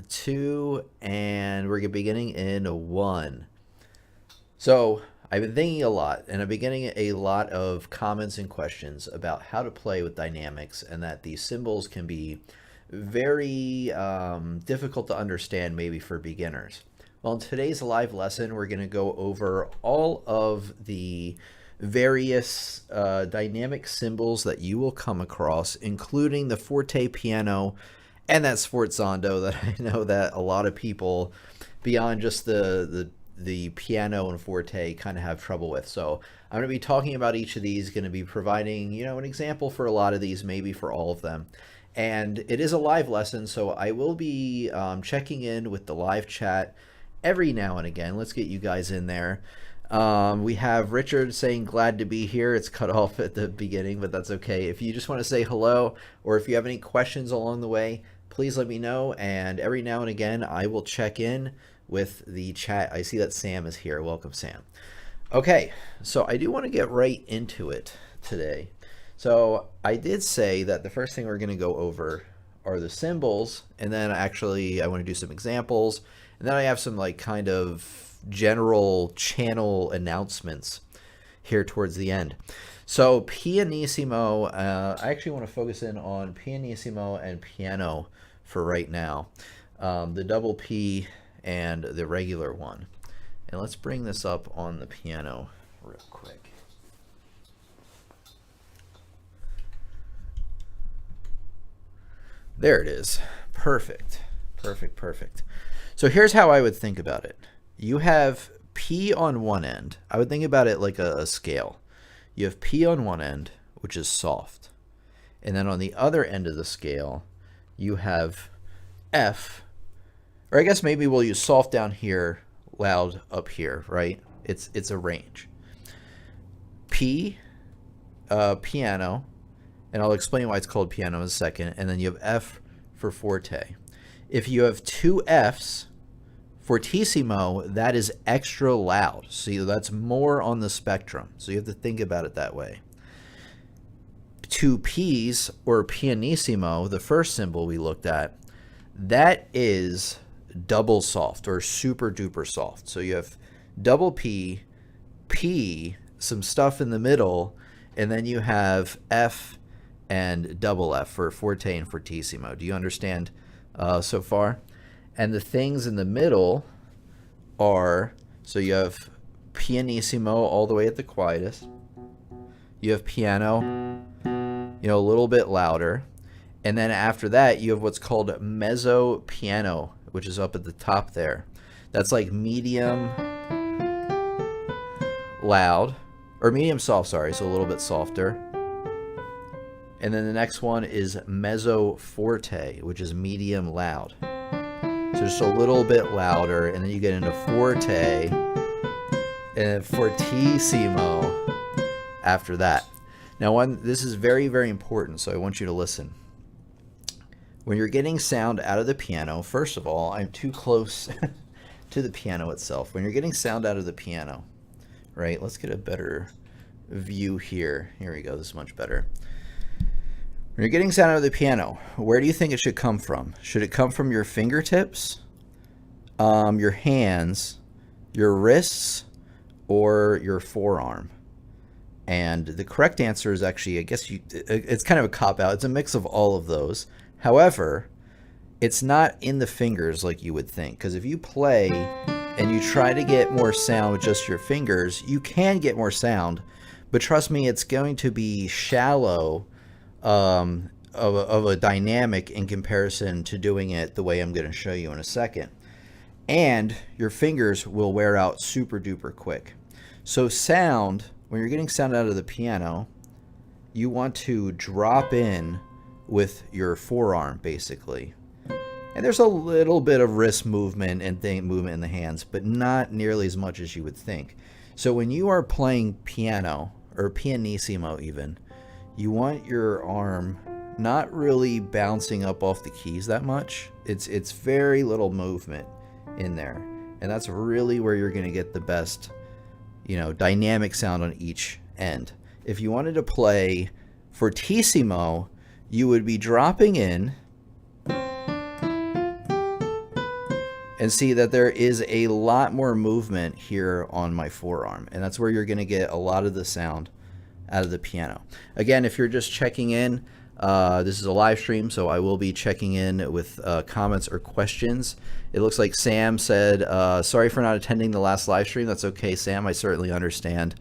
2, and we're beginning in 1. So I've been thinking a lot, and I've been getting a lot of comments and questions about how to play with dynamics, and that these symbols can be very difficult to understand maybe for beginners. Well, in today's live lesson, we're going to go over all of the various dynamic symbols that you will come across, including the forte piano and that sforzando that I know that a lot of people beyond just the piano and forte kind of have trouble with. So I'm going to be talking about each of these, going to be providing, an example for a lot of these, maybe for all of them. And it is a live lesson, so I will be checking in with the live chat every now and again. Let's get you guys in there. We have Richard saying glad to be here. It's cut off at the beginning, but that's okay. If you just want to say hello, or if you have any questions along the way, please let me know. And every now and again, I will check in with the chat. I see that Sam is here. Welcome, Sam. Okay, so I do want to get right into it today. So I did say that the first thing we're going to go over are the symbols, and then actually I want to do some examples, and then I have some kind of general channel announcements here towards the end. So pianissimo, I actually want to focus in on pianissimo and piano for right now. The double P and the regular one. And let's bring this up on the piano real quick. There it is. Perfect. Perfect. So here's how I would think about it. You have P on one end. I would think about it like a scale. You have P on one end, which is soft. And then on the other end of the scale, you have F, or I guess maybe we'll use soft down here, loud up here, right? It's a range. P, piano, and I'll explain why it's called piano in a second, and then you have F for forte. If you have two Fs, fortissimo, that is extra loud. See, that's more on the spectrum, so you have to think about it that way. Two Ps, or pianissimo, the first symbol we looked at, that is double soft or super duper soft. So you have double P, P, some stuff in the middle, and then you have F and double F for forte and fortissimo. Do you understand so far? And the things in the middle are, so you have pianissimo all the way at the quietest. You have piano, a little bit louder. And then after that, you have what's called mezzo piano, which is up at the top there. That's like medium loud, or medium soft, sorry, so a little bit softer. And then the next one is mezzo forte, which is medium loud. So just a little bit louder, and then you get into forte and fortissimo after that. Now, this is very, very important, so I want you to listen. When you're getting sound out of the piano, first of all, I'm too close to the piano itself. When you're getting sound out of the piano, right, let's get a better view here. Here we go, this is much better. When you're getting sound out of the piano, where do you think it should come from? Should it come from your fingertips, your hands, your wrists, or your forearm? And the correct answer is actually, I guess it's kind of a cop-out. It's a mix of all of those. However, it's not in the fingers like you would think, because if you play and you try to get more sound with just your fingers, you can get more sound, but trust me, it's going to be shallow of a dynamic in comparison to doing it the way I'm going to show you in a second. And your fingers will wear out super duper quick. So sound, when you're getting sound out of the piano, you want to drop in with your forearm, basically. And there's a little bit of wrist movement and movement in the hands, but not nearly as much as you would think. So when you are playing piano, or pianissimo even, you want your arm not really bouncing up off the keys that much. It's very little movement in there. And that's really where you're going to get the best, dynamic sound on each end. If you wanted to play fortissimo, you would be dropping in and see that there is a lot more movement here on my forearm, and that's where you're going to get a lot of the sound out of the piano. Again, if you're just checking in, this is a live stream, so I will be checking in with comments or questions. It looks like Sam said, sorry for not attending the last live stream. That's okay, Sam. I certainly understand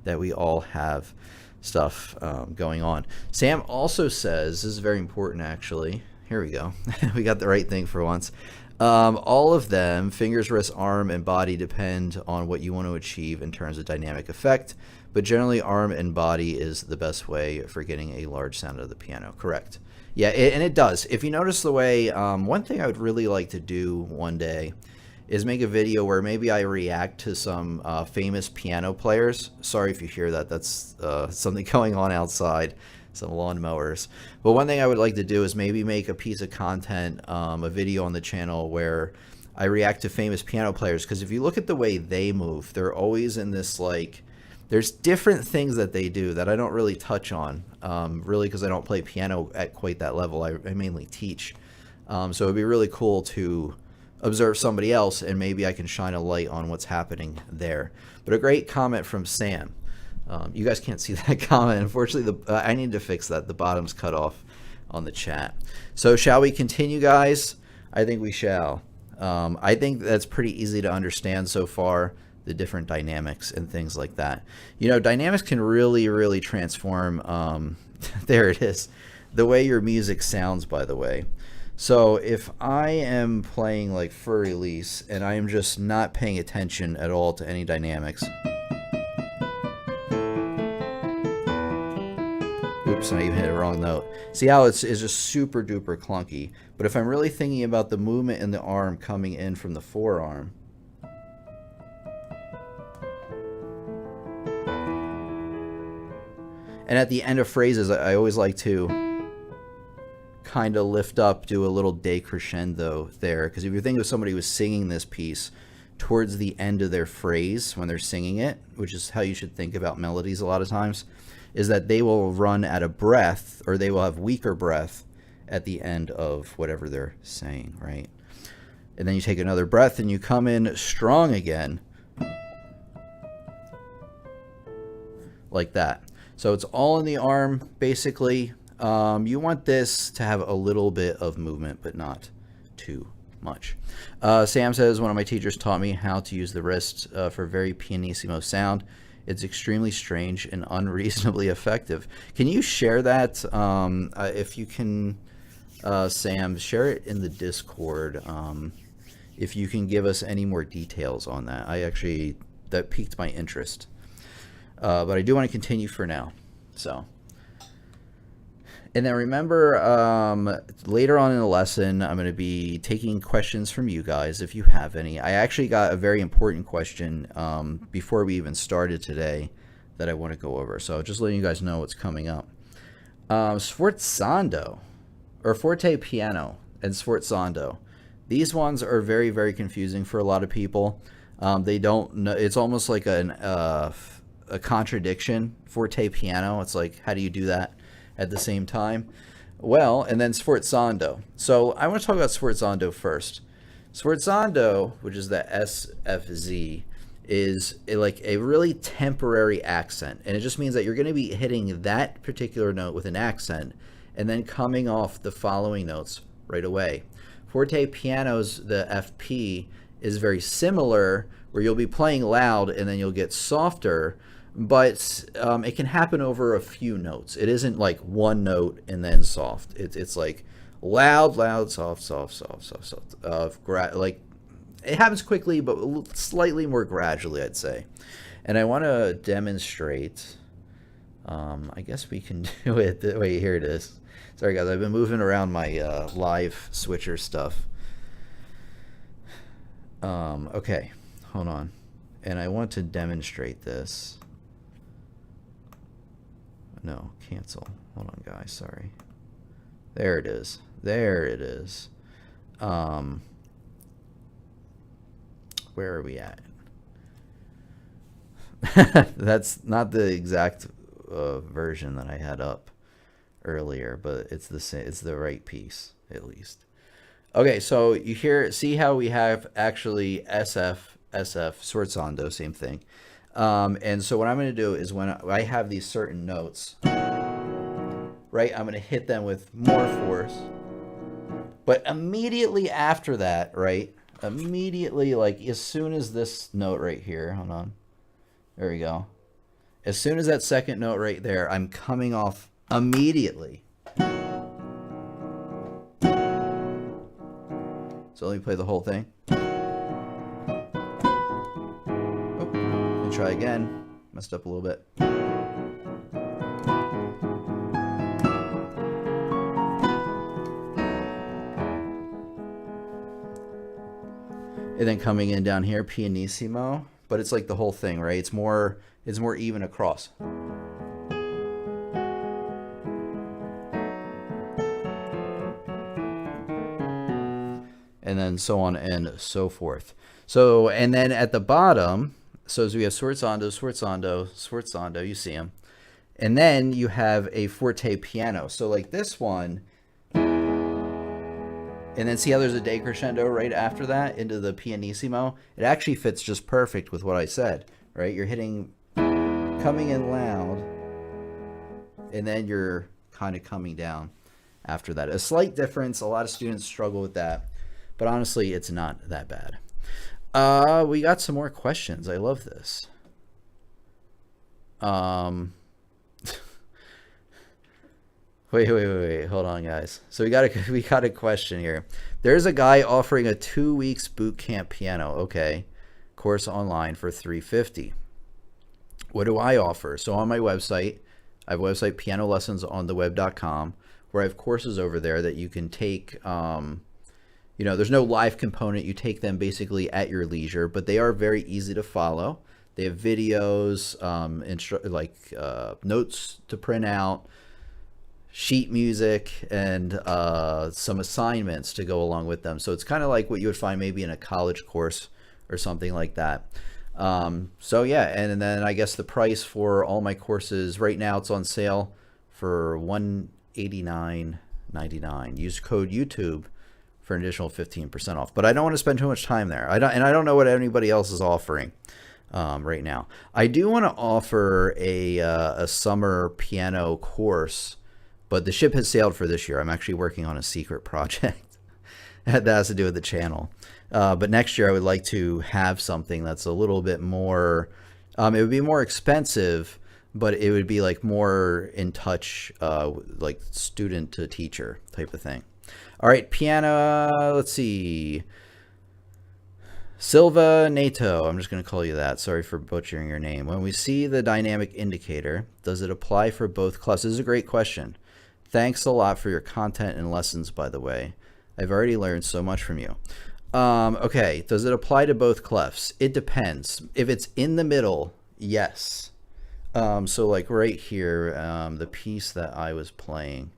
that we all have stuff going on. Sam also says, this is very important actually. Here we go. We got the right thing for once. All of them, fingers, wrist, arm, and body, depend on what you want to achieve in terms of dynamic effect, but generally arm and body is the best way for getting a large sound of the piano. Correct. Yeah, and it does. If you notice the way, one thing I would really like to do one day is make a video where maybe I react to some famous piano players. Sorry if you hear that. That's something going on outside, some lawnmowers. But one thing I would like to do is maybe make a piece of content, a video on the channel where I react to famous piano players. Because if you look at the way they move, they're always in this like, there's different things that they do that I don't really touch on, really, because I don't play piano at quite that level. I mainly teach. So it'd be really cool to observe somebody else, and maybe I can shine a light on what's happening there. But a great comment from Sam. You guys can't see that comment. Unfortunately, I need to fix that. The bottom's cut off on the chat. So shall we continue, guys? I think we shall. I think that's pretty easy to understand so far, the different dynamics and things like that. You know, dynamics can really, really transform, there it is, the way your music sounds, by the way. So if I am playing like Für Elise and I am just not paying attention at all to any dynamics. Oops, I even hit a wrong note. See how it's just super duper clunky. But if I'm really thinking about the movement in the arm coming in from the forearm, and at the end of phrases, I always like to kind of lift up, do a little decrescendo there. Because if you think of somebody who was singing this piece towards the end of their phrase when they're singing it, which is how you should think about melodies a lot of times, is that they will run out of breath, or they will have weaker breath at the end of whatever they're saying, right? And then you take another breath and you come in strong again, like that. So it's all in the arm, basically. You want this to have a little bit of movement, but not too much. Sam says, one of my teachers taught me how to use the wrist for very pianissimo sound. It's extremely strange and unreasonably effective. Can you share that? If you can, Sam, share it in the Discord. If you can give us any more details on that. That piqued my interest. But I do want to continue for now. So, and then remember, later on in the lesson, I'm going to be taking questions from you guys if you have any. I actually got a very important question before we even started today that I want to go over. So just letting you guys know what's coming up. Sforzando, or forte piano and sforzando. These ones are very, very confusing for a lot of people. They don't know. It's almost like a contradiction. Forte piano. It's like, how do you do that at the same time? Well, and then sforzando. So I want to talk about sforzando first. Sforzando, which is the SFZ, is like a really temporary accent, and it just means that you're going to be hitting that particular note with an accent and then coming off the following notes right away. Forte pianos, the FP, is very similar, where you'll be playing loud and then you'll get softer, but it can happen over a few notes. It isn't like one note and then soft. It's like loud, loud, soft, soft, soft, soft, soft. Like it happens quickly, but slightly more gradually, I'd say. And I want to demonstrate. I guess we can do it. Wait, here it is. Sorry, guys. I've been moving around my live switcher stuff. Okay, hold on. And I want to demonstrate this. No, cancel. Hold on, guys. Sorry. There it is. There it is. Where are we at? That's not the exact version that I had up earlier, but it's the same. It's the right piece, at least. Okay, so you see how we have actually SF, SF, sforzando, same thing. And so what I'm going to do is when I have these certain notes, right, I'm going to hit them with more force. But immediately after that, right, immediately, like as soon as this note right here, hold on, there we go. As soon as that second note right there, I'm coming off immediately. So let me play the whole thing. Oh, let me try again. Messed up a little bit. And then coming in down here, pianissimo, but it's like the whole thing, right? It's more even across. And then so on and so forth. So, and then at the bottom, so as we have sforzando, sforzando, sforzando, you see them. And then you have a forte piano. So like this one, and then see how there's a decrescendo right after that into the pianissimo? It actually fits just perfect with what I said, right? You're hitting, coming in loud, and then you're kind of coming down after that. A slight difference. A lot of students struggle with that, but honestly, it's not that bad. We got some more questions. I love this. Wait. Hold on, guys. So we got a question here. There's a guy offering a 2 weeks boot camp piano. Okay. Course online for $350. What do I offer? So on my website, I have a website, pianolessonsontheweb.com, where I have courses over there that you can take. There's no live component. You take them basically at your leisure, but they are very easy to follow. They have videos, notes to print out, sheet music, and some assignments to go along with them. So it's kind of like what you would find maybe in a college course or something like that. So yeah, and then I guess the price for all my courses right now, it's on sale for $189.99. Use code YouTube for an additional 15% off. But I don't want to spend too much time there. I don't know what anybody else is offering right now. I do want to offer a summer piano course, but the ship has sailed for this year. I'm actually working on a secret project that has to do with the channel. But next year I would like to have something that's a little bit more, it would be more expensive, but it would be like more in touch, like student to teacher type of thing. All right, piano, let's see. Silva Nato, I'm just going to call you that. Sorry for butchering your name. When we see the dynamic indicator, does it apply for both clefs? This is a great question. Thanks a lot for your content and lessons, by the way. I've already learned so much from you. Okay, does it apply to both clefs? It depends. If it's in the middle, yes. So like right here, the piece that I was playing,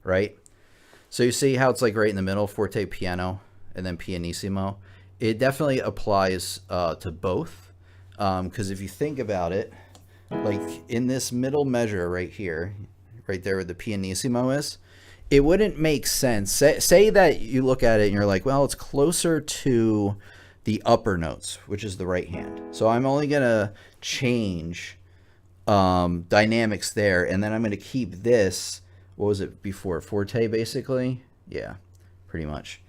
right? So you see how it's like right in the middle, forte piano, and then pianissimo. It definitely applies to both, because if you think about it, like in this middle measure right here, right there where the pianissimo is, it wouldn't make sense. Say that you look at it and you're like, well, it's closer to the upper notes, which is the right hand. So I'm only going to change dynamics there, and then I'm going to keep this. What was it before? Forte, basically? Yeah, pretty much.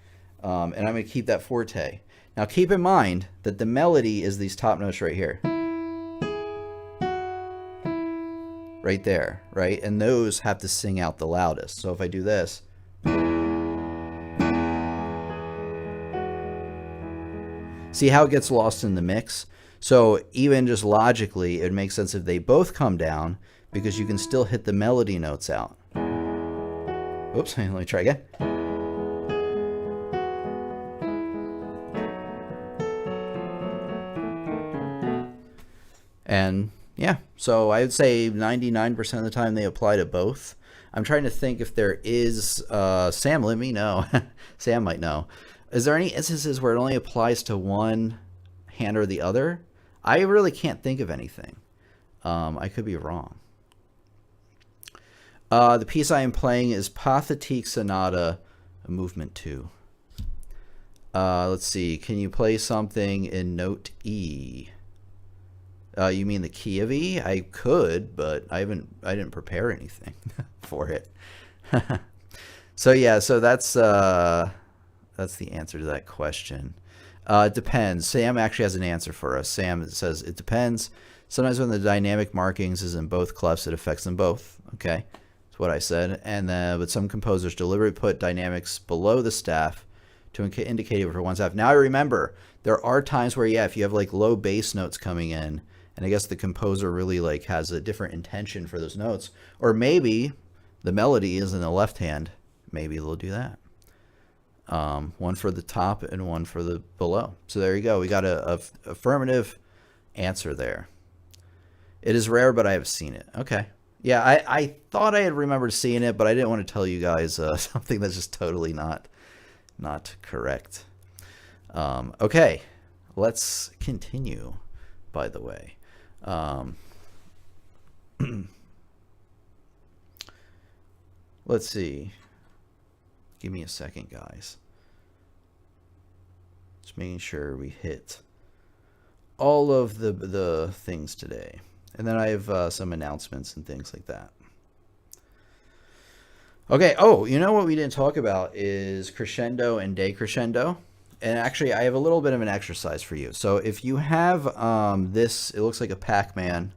And I'm going to keep that forte. Now keep in mind that the melody is these top notes right here. Right there, right? And those have to sing out the loudest. So if I do this, see how it gets lost in the mix? So even just logically, it makes sense if they both come down, because you can still hit the melody notes out. Oops, let me try again. And yeah, so I would say 99% of the time they apply to both. I'm trying to think if there is, Sam, let me know. Sam might know. Is there any instances where it only applies to one hand or the other? I really can't think of anything. I could be wrong. The piece I am playing is Pathetique Sonata, Movement 2. Let's see. Can you play something in note E? You mean the key of E? I could, but I didn't prepare anything for it. So yeah, so that's the answer to that question. It depends. Sam actually has an answer for us. Sam says it depends. Sometimes when the dynamic markings is in both clefs, it affects them both. Okay, that's what I said. And but some composers deliberately put dynamics below the staff to indicate it for one staff. Now I remember there are times where, yeah, if you have like low bass notes coming in, and I guess the composer really like has a different intention for those notes, or maybe the melody is in the left hand, maybe they'll do that. One for the top and one for the below. So there you go. We got a affirmative answer there. It is rare, but I have seen it. Okay. Yeah, I thought I had remembered seeing it, but I didn't want to tell you guys something that's just totally not correct. Okay, let's continue, by the way. Let's see. Give me a second, guys. Just making sure we hit all of the things today. And then I have some announcements and things like that. Okay, oh, you know what we didn't talk about is crescendo and decrescendo. And actually, I have a little bit of an exercise for you. So if you have this, it looks like a Pac-Man.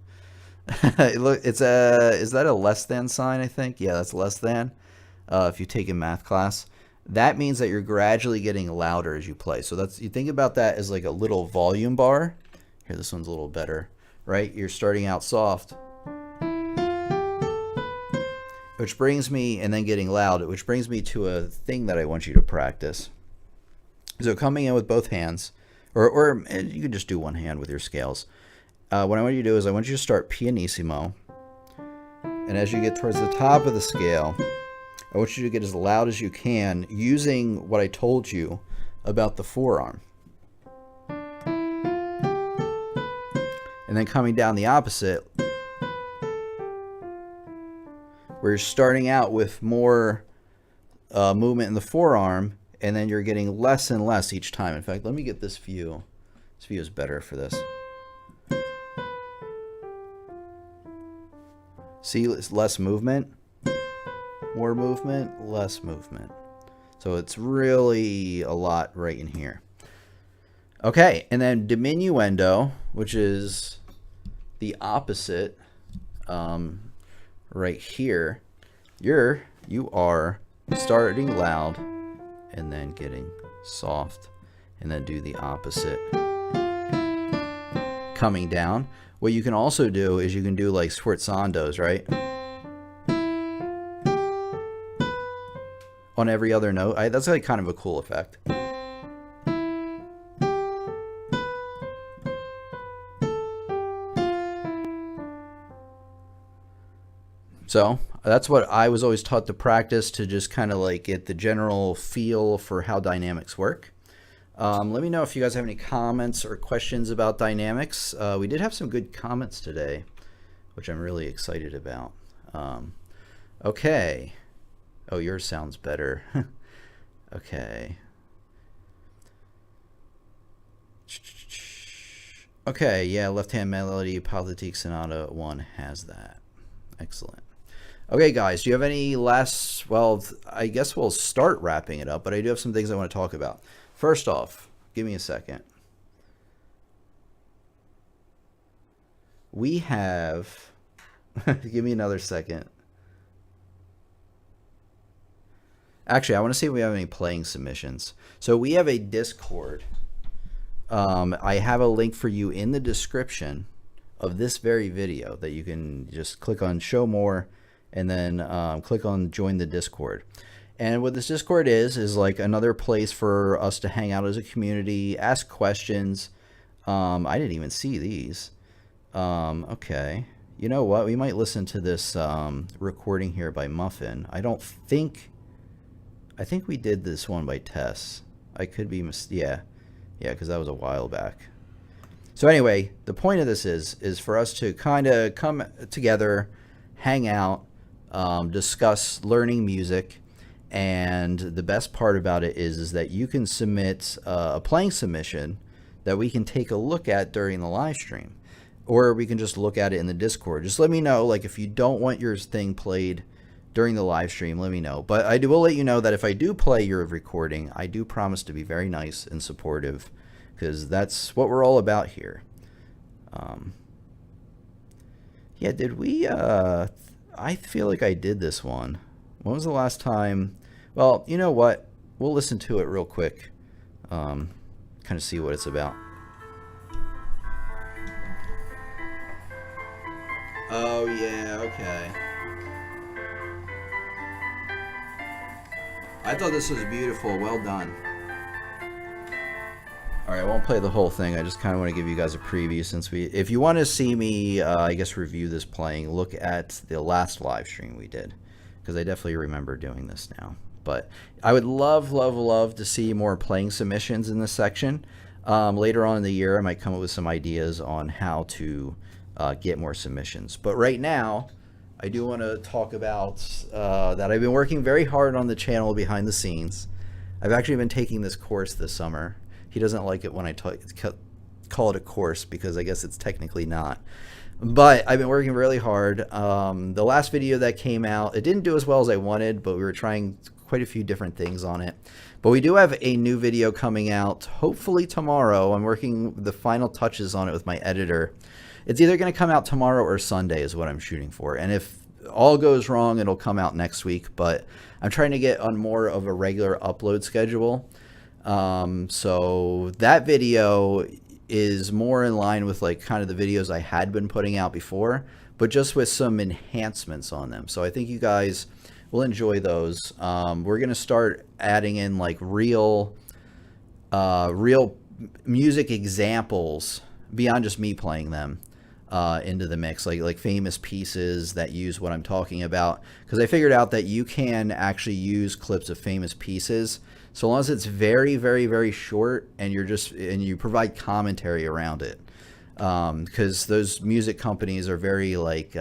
Is that a less than sign, I think? Yeah, that's less than. If you take a math class, that means that you're gradually getting louder as you play. So you think about that as like a little volume bar. Here, this one's a little better, right? You're starting out soft, which brings me, and then getting loud, which brings me to a thing that I want you to practice. So coming in with both hands, or you can just do one hand with your scales. What I want you to do is I want you to start pianissimo, and as you get towards the top of the scale, I want you to get as loud as you can using what I told you about the forearm. And then coming down the opposite, where you're starting out with more movement in the forearm, and then you're getting less and less each time. In fact, let me get this view. This view is better for this. See, it's less movement, more movement, less movement. So it's really a lot right in here. Okay, and then diminuendo, which is the opposite, right here. You are starting loud and then getting soft, and then do the opposite coming down. What you can also do is you can do like sforzandos, right? On every other note. That's like kind of a cool effect. So that's what I was always taught to practice, to just kind of like get the general feel for how dynamics work. Let me know if you guys have any comments or questions about dynamics. We did have some good comments today, which I'm really excited about. Okay. Oh, yours sounds better. Okay. Okay, yeah, left-hand melody, Pathetique Sonata 1 has that. Excellent. Okay, guys, do you have any last... Well, I guess we'll start wrapping it up, but I do have some things I want to talk about. First off, give me a second. We have... Give me another second. Actually, I want to see if we have any playing submissions. So we have a Discord. I have a link for you in the description of this very video that you can just click on show more and then click on join the Discord. And what this Discord is like another place for us to hang out as a community, ask questions. I didn't even see these. Okay. You know what? We might listen to this recording here by Muffin. I think we did this one by Tess. I could be yeah, because that was a while back. So anyway, the point of this is for us to kind of come together, hang out, discuss learning music, And the best part about it is that you can submit a playing submission that we can take a look at during the live stream, or we can just look at it in the Discord. Just let me know, like, if you don't want your thing played during the live stream, let me know. But will let you know that if I do play your recording, I do promise to be very nice and supportive, because that's what we're all about here. Yeah, did we, I feel like I did this one. When was the last time? Well, you know what? We'll listen to it real quick. Kind of see what it's about. Oh, yeah, okay. I thought this was beautiful. Well done. Alright, I won't play the whole thing. I just kind of want to give you guys a preview, since if you want to see me, I guess, review this playing, look at the last live stream we did, because I definitely remember doing this now. But I would love, love, love to see more playing submissions in this section. Later on in the year, I might come up with some ideas on how to get more submissions. But right now, I do want to talk about that I've been working very hard on the channel behind the scenes. I've actually been taking this course this summer. He doesn't like it when I call it a course, because I guess it's technically not. But I've been working really hard. The last video that came out, it didn't do as well as I wanted, but we were trying quite a few different things on it. But we do have a new video coming out, hopefully tomorrow. I'm working the final touches on it with my editor. It's either going to come out tomorrow or Sunday is what I'm shooting for. And if all goes wrong, it'll come out next week. But I'm trying to get on more of a regular upload schedule. So that video is more in line with, like, kind of the videos I had been putting out before, but just with some enhancements on them. So I think you guys will enjoy those. We're going to start adding in, like, real music examples beyond just me playing them into the mix, like famous pieces that use what I'm talking about, because I figured out that you can actually use clips of famous pieces so long as it's very, very, very short, and you provide commentary around it, because those music companies are very, like,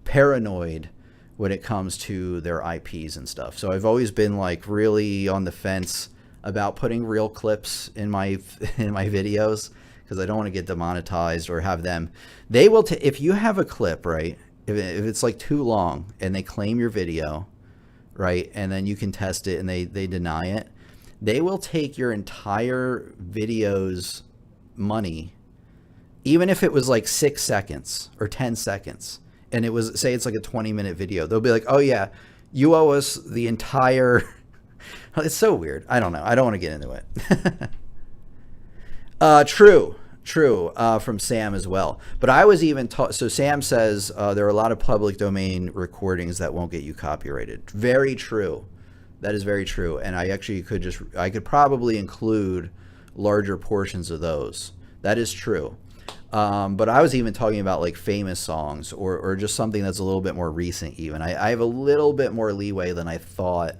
paranoid when it comes to their IPs and stuff. So I've always been, like, really on the fence about putting real clips in my videos, because I don't want to get demonetized or have them. They will if you have a clip, right? If it's like too long and they claim your video, right, and then you can test it and they deny it, they will take your entire video's money, even if it was like 6 seconds or 10 seconds, and it was, say it's like a 20-minute video. They'll be like, oh yeah, you owe us the entire. It's so weird. I don't know. I don't want to get into it. True, from Sam as well. But I was even taught, so Sam says there are a lot of public domain recordings that won't get you copyrighted. Very true. That is very true. And I actually I could probably include larger portions of those. That is true. But I was even talking about, like, famous songs or just something that's a little bit more recent even. I have a little bit more leeway than I thought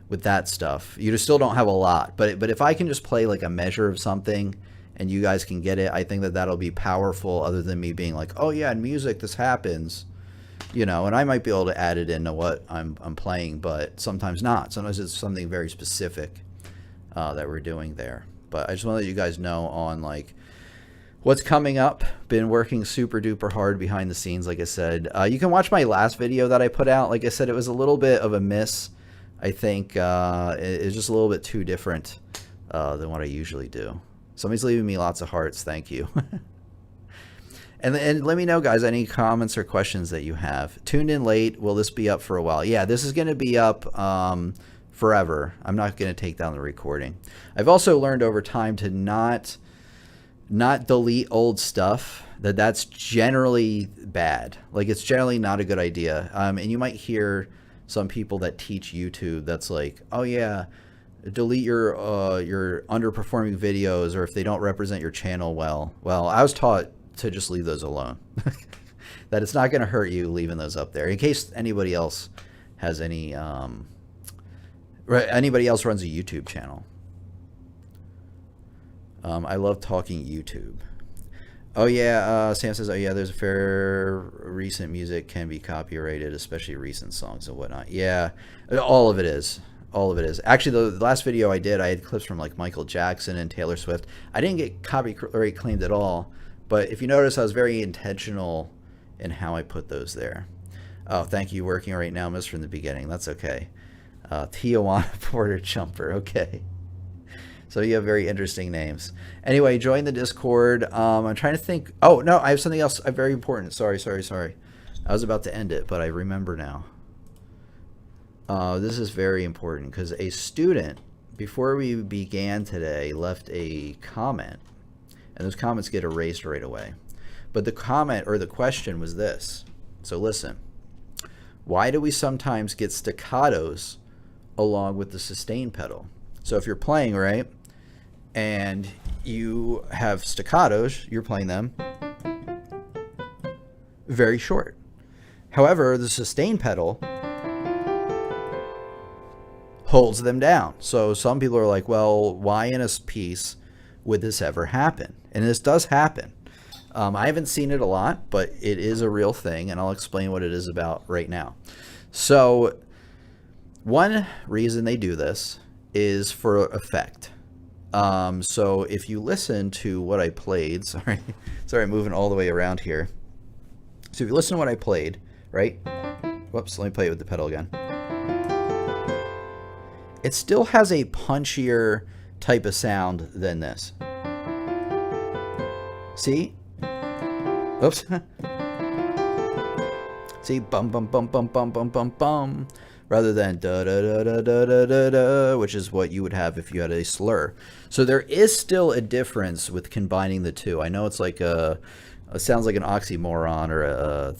with that stuff. You just still don't have a lot. But if I can just play, like, a measure of something and you guys can get it, I think that that'll be powerful, other than me being like, oh yeah, in music this happens, you know, and I might be able to add it into what I'm playing, but sometimes not. Sometimes it's something very specific that we're doing there. But I just want to let you guys know on, like, what's coming up. Been working super duper hard behind the scenes, like I said. You can watch my last video that I put out. Like I said, it was a little bit of a miss. I think it's just a little bit too different than what I usually do. Somebody's leaving me lots of hearts. Thank you. And let me know, guys, any comments or questions that you have. Tuned in late. Will this be up for a while? Yeah, this is going to be up forever. I'm not going to take down the recording. I've also learned over time to not delete old stuff. That's generally bad. Like, it's generally not a good idea. And you might hear some people that teach YouTube that's like, oh yeah, delete your underperforming videos, or if they don't represent your channel well. Well, I was taught to just leave those alone. That it's not going to hurt you leaving those up there, in case anybody else has any anybody else runs a YouTube channel. I love talking YouTube. Oh yeah, Sam says, oh yeah, there's a fair recent music can be copyrighted, especially recent songs and whatnot. Yeah, all of it is. All of it is. Actually, the last video I did, I had clips from like Michael Jackson and Taylor Swift. I didn't get copyright claimed at all, but if you notice, I was very intentional in how I put those there. Oh, thank you. Working right now, missed from the beginning. That's okay. Tijuana Porter Jumper. Okay. So you have very interesting names. Anyway, join the Discord. I'm trying to think. Oh, no, I have something else very important. Sorry. I was about to end it, but I remember now. This is very important because a student, before we began today, left a comment. And those comments get erased right away. But the comment or the question was this. So listen. Why do we sometimes get staccatos along with the sustain pedal? So if you're playing, right, and you have staccatos, you're playing them very short. However, the sustain pedal holds them down. So some people are like, well, why in a piece would this ever happen? And this does happen. I haven't seen it a lot, but it is a real thing, and I'll explain what it is about right now. So one reason they do this is for effect. So if you listen to what I played, sorry, moving all the way around here. So if you listen to what I played, right? Whoops, let me play it with the pedal again. It still has a punchier type of sound than this. See? Oops. See, bum bum bum bum bum bum bum bum, rather than da da da da da da da da, which is what you would have if you had a slur. So there is still a difference with combining the two. I know it's like it sounds like an oxymoron or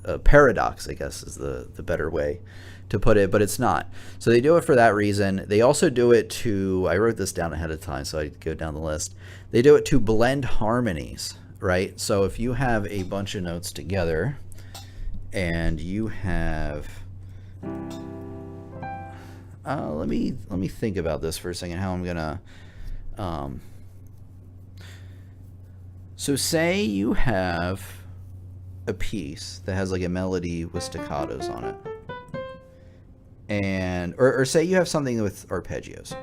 a paradox, I guess is the better way to put it, but it's not. So they do it for that reason. They also do it to, I wrote this down ahead of time so I go down the list. They do it to blend harmonies, right? So if you have a bunch of notes together and you have, let me think about this for a second, how I'm gonna, so say you have a piece that has like a melody with staccatos on it. And or say you have something with arpeggios,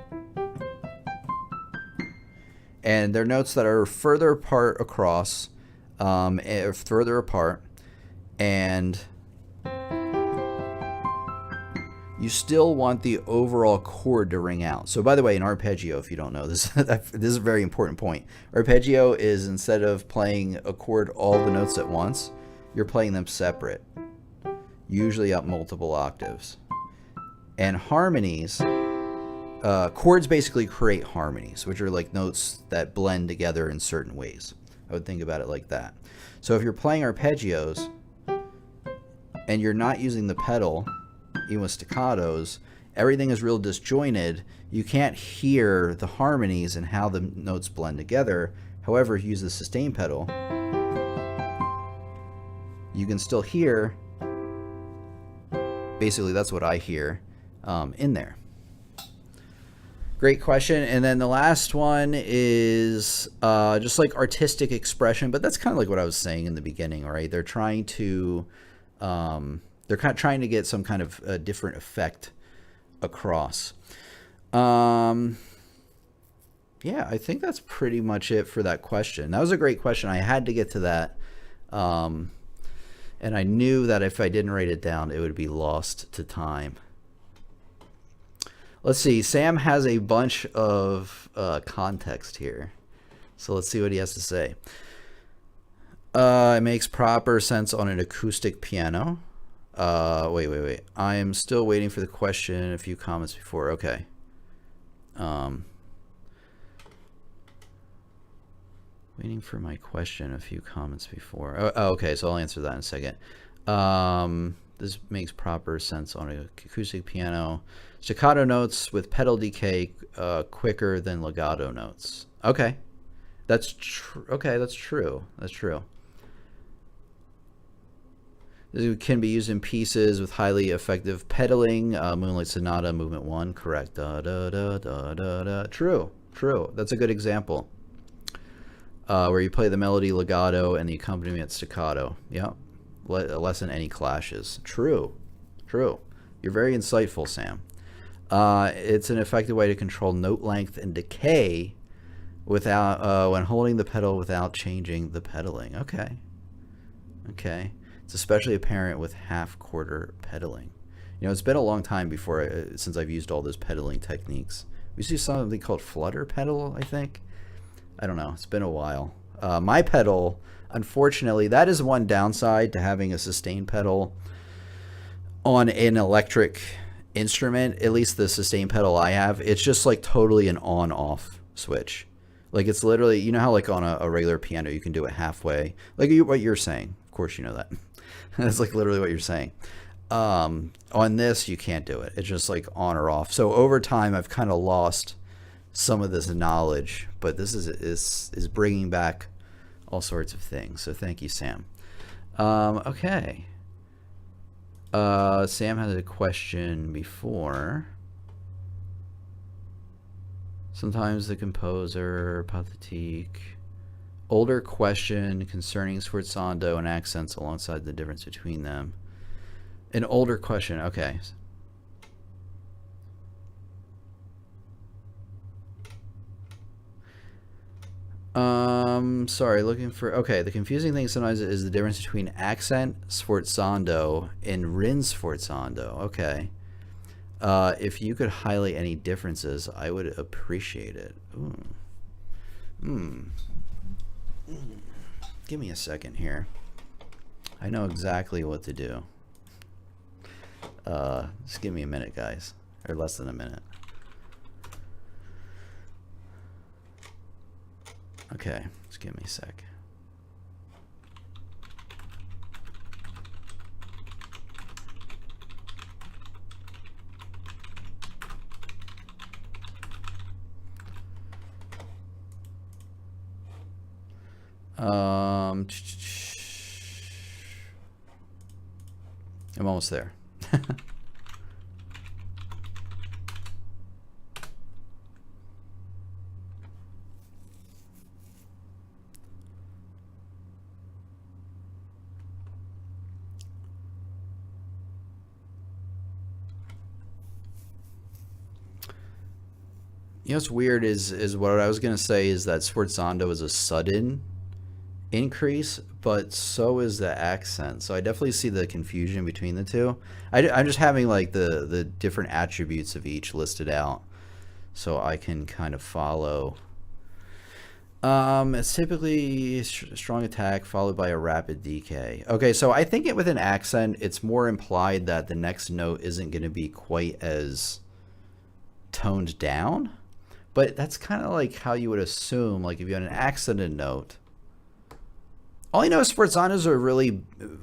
and they're notes that are further apart across, further apart, and you still want the overall chord to ring out. So by the way, an arpeggio, if you don't know this, this is a very important point. Arpeggio is, instead of playing a chord all the notes at once, you're playing them separate, usually up multiple octaves. And harmonies, chords basically create harmonies, which are like notes that blend together in certain ways. I would think about it like that. So if you're playing arpeggios and you're not using the pedal, even with staccatos, everything is real disjointed. You can't hear the harmonies and how the notes blend together. However, if you use the sustain pedal, you can still hear, basically that's what I hear, in there. Great question. And then the last one is just like artistic expression, but that's kind of like what I was saying in the beginning, right? They're trying to get some kind of a different effect across. Yeah, I think that's pretty much it for that question. That was a great question. I had to get to that. And I knew that if I didn't write it down, it would be lost to time. Let's see. Sam has a bunch of context here. So let's see what he has to say. It makes proper sense on an acoustic piano. Wait. I am still waiting for the question. A few comments before. Okay. Waiting for my question. A few comments before. Oh, okay. So I'll answer that in a second. This makes proper sense on an acoustic piano. Staccato notes with pedal decay quicker than legato notes. Okay. That's true. Okay, that's true. That's true. This can be used in pieces with highly effective pedaling. Moonlight Sonata, Movement 1, correct. Da, da, da, da, da, da. True. That's a good example. where you play the melody legato and the accompaniment staccato. Yep. Lessen any clashes. True. True. You're very insightful, Sam. It's an effective way to control note length and decay without when holding the pedal without changing the pedaling. Okay. Okay. It's especially apparent with half-quarter pedaling. You know, it's been a long time since I've used all those pedaling techniques. We used to use something called flutter pedal, I think. I don't know. It's been a while. My pedal, unfortunately, that is one downside to having a sustain pedal on an electric instrument. At least the sustain pedal I have, it's just like totally an on-off switch. Like it's literally, you know how like on a regular piano you can do it halfway, like what you're saying. Of course you know that. That's like literally what you're saying. On this you can't do it. It's just like on or off. So over time I've kind of lost some of this knowledge, but this is bringing back all sorts of things. So thank you, Sam. Okay. Sam had a question before. Sometimes the composer, pathétique. Older question concerning sforzando and accents alongside the difference between them. An older question, okay. Sorry, looking for, okay, the confusing thing sometimes is the difference between accent sforzando and rinsforzando. Okay. If you could highlight any differences, I would appreciate it. Give me a second here. I know exactly what to do. Just give me a minute, guys, or less than a minute. Okay, just give me a sec. I'm almost there. You know what's weird is what I was gonna say is that sforzando is a sudden increase, but so is the accent. So I definitely see the confusion between the two. I'm just having like the different attributes of each listed out, so I can kind of follow. It's typically strong attack followed by a rapid decay. Okay, so I think with an accent, it's more implied that the next note isn't going to be quite as toned down. But that's kind of like how you would assume, like if you had an accented note. All I know is sforzandos are really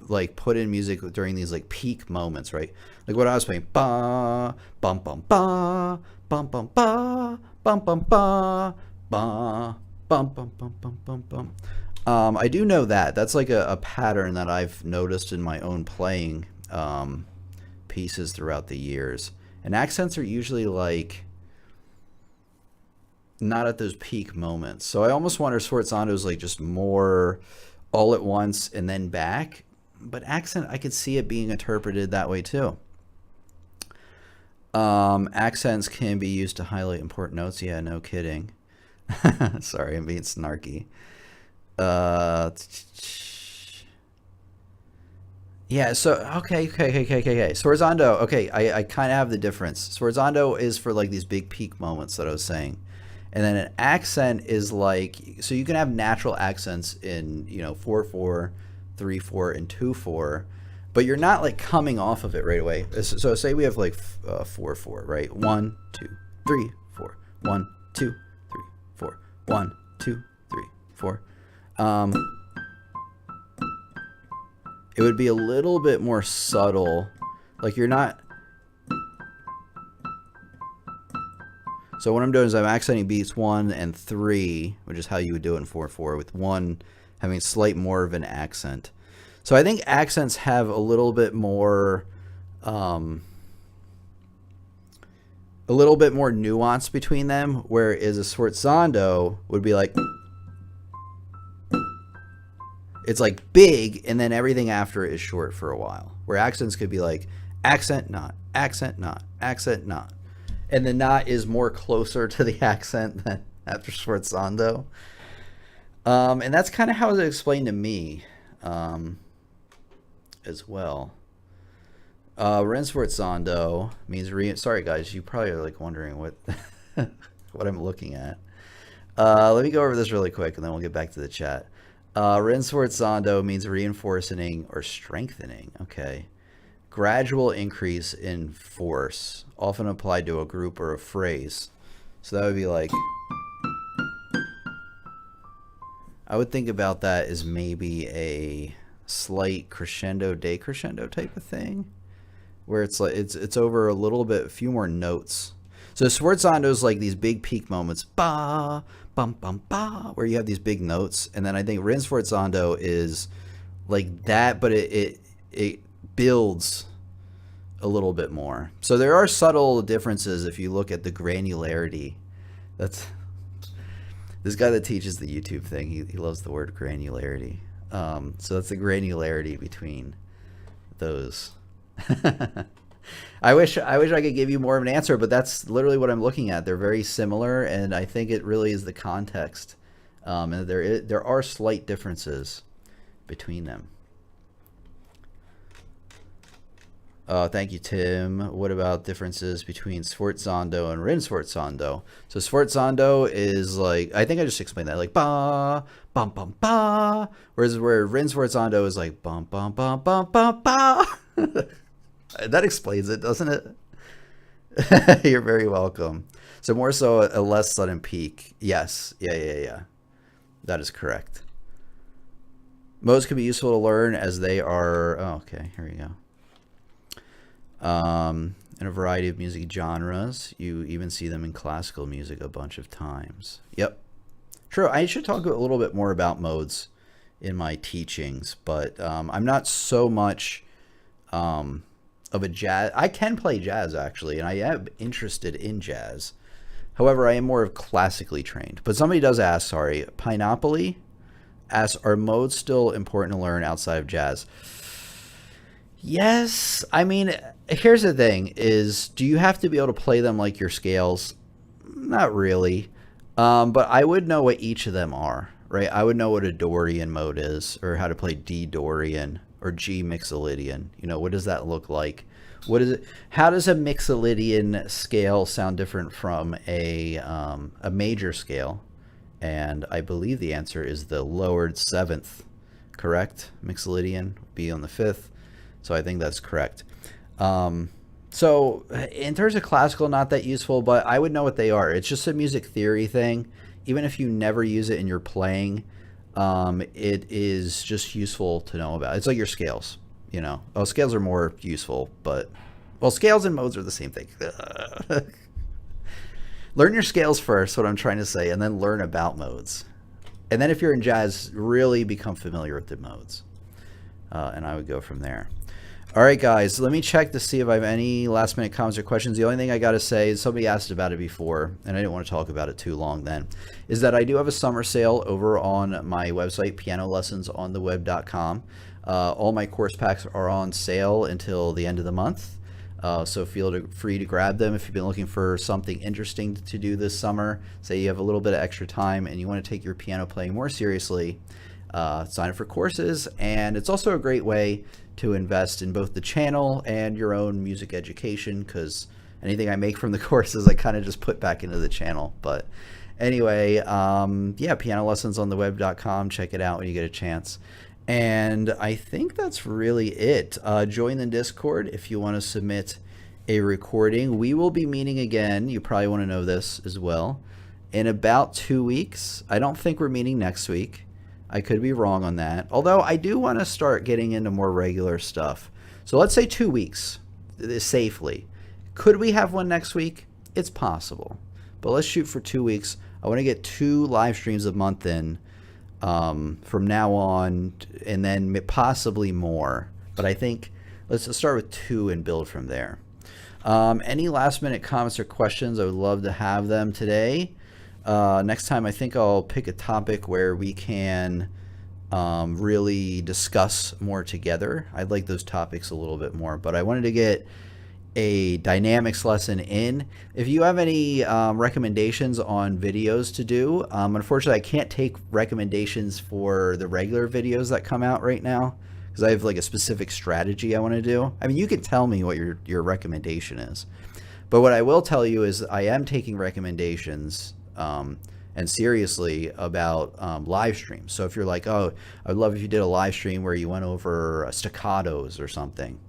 like put in music during these like peak moments, right? Like what I was playing, ba bum bum ba bum bum ba bum bum ba ba bum bum bum bum bum bum. I do know that. That's like a pattern that I've noticed in my own playing pieces throughout the years. And accents are usually like not at those peak moments. So I almost wonder sforzando is like just more all at once and then back. But accent, I could see it being interpreted that way too. Accents can be used to highlight important notes. Yeah, no kidding. Sorry, I'm being snarky. Yeah, so okay. Sforzando, okay, I kind of have the difference. Sforzando is for like these big peak moments that I was saying. And then an accent is like, so you can have natural accents in, you know, 4/4, 3/4, and 2/4, but you're not like coming off of it right away. So say we have like 4/4, right? 1, 2, 3, 4. 1, 2, 3, 4. 1, 2, 3, 4. It would be a little bit more subtle. Like you're not. So what I'm doing is I'm accenting beats 1 and 3, which is how you would do it in 4/4, with 1 having slight more of an accent. So I think accents have a little bit more nuance between them, whereas a sforzando would be like, It's like big, and then everything after it is short for a while. Where accents could be like accent, not, accent, not, accent, not. And the not is more closer to the accent than after sforzando. And that's kind of how it was explained to me as well. Rinforzando means sorry guys, you probably are like wondering what what I'm looking at. Let me go over this really quick and then we'll get back to the chat. Rinforzando means reinforcing or strengthening. Okay. Gradual increase in force, often applied to a group or a phrase. So that would be like, I would think about that as maybe a slight crescendo, decrescendo type of thing, where it's like it's over a little bit, a few more notes. So sforzando is like these big peak moments, ba bum bum ba, where you have these big notes, and then I think rinforzando is like that, but it builds a little bit more. So there are subtle differences if you look at the granularity. That's this guy that teaches the YouTube thing. He loves the word granularity. So that's the granularity between those. I wish I could give you more of an answer, but that's literally what I'm looking at. They're very similar, and I think it really is the context. And there are slight differences between them. Thank you, Tim. What about differences between sforzando and rinforzando? So sforzando is like, I think I just explained that, like ba bum bum ba, whereas where rinforzando is like bum bum bum bum bum ba. That explains it, doesn't it? You're very welcome. So more so a less sudden peak. Yes. Yeah. That is correct. Modes can be useful to learn as they are. Oh, okay. Here we go. In a variety of music genres. You even see them in classical music a bunch of times. Yep. True. I should talk a little bit more about modes in my teachings, but I'm not so much of a jazz. I can play jazz actually, and I am interested in jazz. However, I am more of classically trained. But somebody does ask, sorry, Pineapoli asks, are modes still important to learn outside of jazz? Yes. I mean, here's the thing is, do you have to be able to play them like your scales? Not really. But I would know what each of them are, right? I would know what a Dorian mode is, or how to play D Dorian or G Mixolydian. You know, what does that look like? What is it? How does a Mixolydian scale sound different from a major scale? And I believe the answer is the lowered seventh, correct? Mixolydian would be on the fifth. So I think that's correct. So in terms of classical, not that useful, but I would know what they are. It's just a music theory thing. Even if you never use it in your playing, it is just useful to know about. It's like your scales, you know. Oh, scales are more useful, but, well, scales and modes are the same thing. Learn your scales first, what I'm trying to say, and then learn about modes. And then if you're in jazz, really become familiar with the modes. And I would go from there. All right, guys, let me check to see if I have any last minute comments or questions. The only thing I got to say is somebody asked about it before, and I didn't want to talk about it too long then, is that I do have a summer sale over on my website, pianolessonsontheweb.com. All my course packs are on sale until the end of the month. So feel free to grab them if you've been looking for something interesting to do this summer. Say you have a little bit of extra time and you want to take your piano playing more seriously. Sign up for courses, and it's also a great way to invest in both the channel and your own music education, because anything I make from the courses I kind of just put back into the channel. But anyway, yeah, pianolessonsontheweb.com. Check it out when you get a chance. And I think that's really it. Join the Discord if you want to submit a recording. We will be meeting again. You probably want to know this as well. In about 2 weeks. I don't think we're meeting next week. I could be wrong on that. Although I do want to start getting into more regular stuff. So let's say 2 weeks, safely. Could we have one next week? It's possible. But let's shoot for 2 weeks. I want to get 2 live streams a month in from now on, and then possibly more. But I think let's start with 2 and build from there. Any last minute comments or questions? I would love to have them today. Next time I think I'll pick a topic where we can really discuss more together. I'd like those topics a little bit more, but I wanted to get a dynamics lesson in. If you have any recommendations on videos to do, unfortunately I can't take recommendations for the regular videos that come out right now because I have like a specific strategy I want to do. I mean, you can tell me what your recommendation is, but what I will tell you is I am taking recommendations and seriously about live streams. So if you're like, oh, I'd love if you did a live stream where you went over staccatos or something,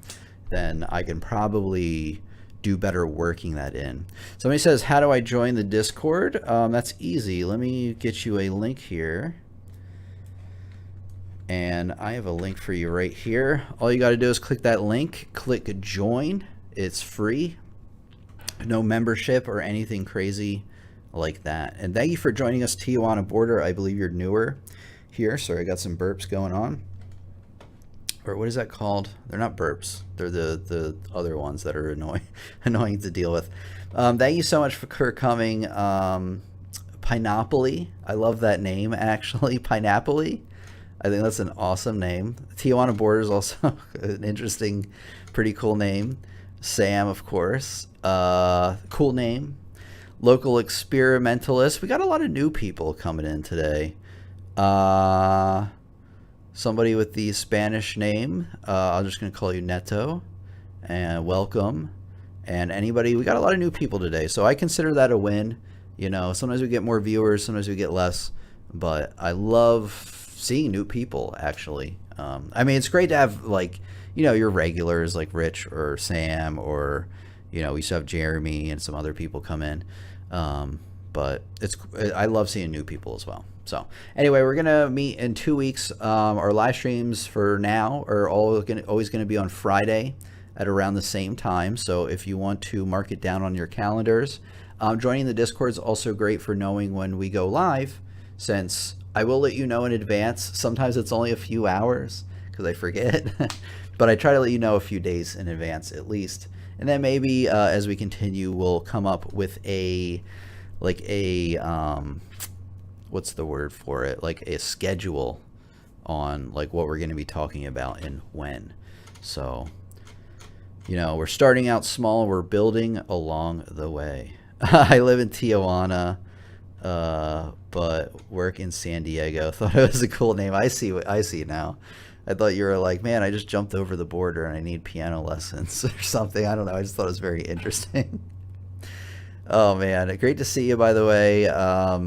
then I can probably do better working that in. Somebody says, how do I join the Discord? That's easy. Let me get you a link here. And I have a link for you right here. All you got to do is click that link, click join. It's free. No membership or anything crazy like that. And thank you for joining us, Tijuana Border. I believe you're newer here. Sorry, I got some burps going on. Or what is that called? They're not burps. They're the other ones that are annoying to deal with. Thank you so much for coming. Pineapple. I love that name, actually. Pineapple. I think that's an awesome name. Tijuana Border is also an interesting, pretty cool name. Sam, of course. Cool name. Local experimentalist. We got a lot of new people coming in today. Somebody with the Spanish name, I'm just going to call you Neto, and welcome. And anybody, we got a lot of new people today, so I consider that a win. You know, sometimes we get more viewers, sometimes we get less, but I love seeing new people, actually. I mean, it's great to have, like, you know, your regulars like Rich or Sam, or, you know, we used to have Jeremy and some other people come in. But I love seeing new people as well. So anyway, we're going to meet in 2 weeks. Our live streams for now are always going to be on Friday at around the same time. So if you want to mark it down on your calendars, joining the Discord is also great for knowing when we go live, since I will let you know in advance. Sometimes it's only a few hours because I forget, but I try to let you know a few days in advance at least. And then maybe as we continue, we'll come up with what's the word for it? Like a schedule on like what we're going to be talking about and when. So, you know, we're starting out small. We're building along the way. I live in Tijuana, but work in San Diego. Thought it was a cool name. I see now. I thought you were like, man, I just jumped over the border and I need piano lessons or something. I don't know. I just thought it was very interesting. Oh, man. Great to see you, by the way.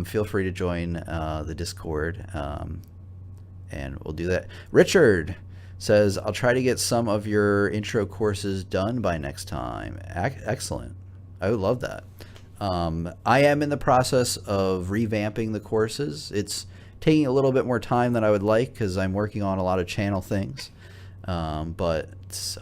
Feel free to join the Discord, and we'll do that. Richard says, I'll try to get some of your intro courses done by next time. Excellent. I would love that. I am in the process of revamping the courses. It's taking a little bit more time than I would like because I'm working on a lot of channel things, but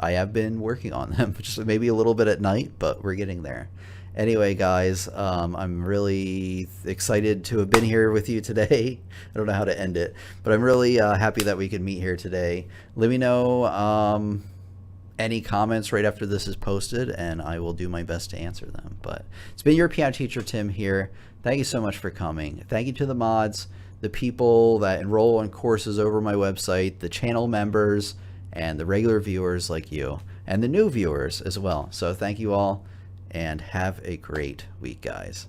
I have been working on them, just maybe a little bit at night, but we're getting there. Anyway, guys, I'm really excited to have been here with you today. I don't know how to end it, but I'm really happy that we could meet here today. Let me know any comments right after this is posted, and I will do my best to answer them. But it's been your piano teacher, Tim, here. Thank you so much for coming. Thank you to the mods, the people that enroll in courses over my website, the channel members, and the regular viewers like you, and the new viewers as well. So thank you all, and have a great week, guys.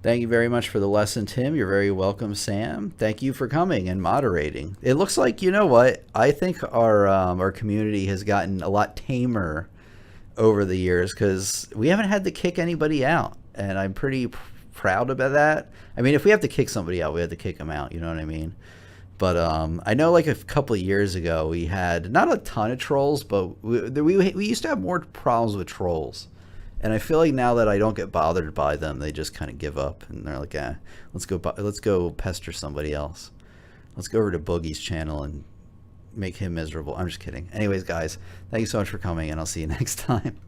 Thank you very much for the lesson, Tim. You're very welcome, Sam. Thank you for coming and moderating. It looks like, you know what, I think our community has gotten a lot tamer over the years because we haven't had to kick anybody out, and I'm pretty proud about that. I mean, if we have to kick somebody out, we have to kick them out, you know what I mean? But I know like a couple of years ago we had not a ton of trolls, but we used to have more problems with trolls. And I feel like now that I don't get bothered by them, they just kind of give up, and they're like, let's go pester somebody else. Let's go over to Boogie's channel and make him miserable. I'm just kidding. Anyways, guys, thank you so much for coming, and I'll see you next time.